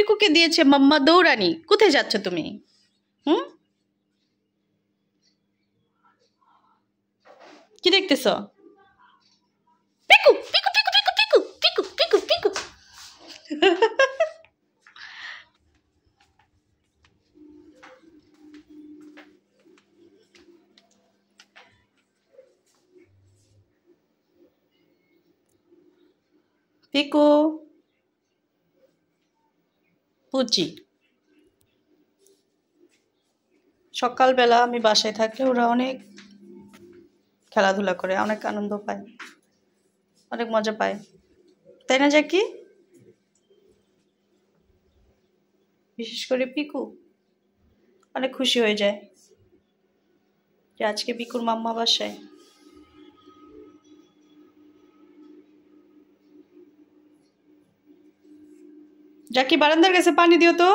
পিকুকে দিয়েছে মাম্মা দৌড়ানি। কোথায় যাচ্ছ তুমি? হুম, কি দেখতেছ? পিকু পিকু পিকু পিকু পিকু পিকু পিকু পিকু। পিকু পুচি। সকালবেলা আমি বাসায় থাকলে ওরা অনেক খেলাধুলা করে, অনেক আনন্দ পায়, অনেক মজা পায়, তাই না জ্যাকি? বিশেষ করে পিকু অনেক খুশি হয়ে যায় যে আজকে পিকুর মাম্মা বাসায়। জ্যাকি বারান্দার কাছে পানি দিও তো।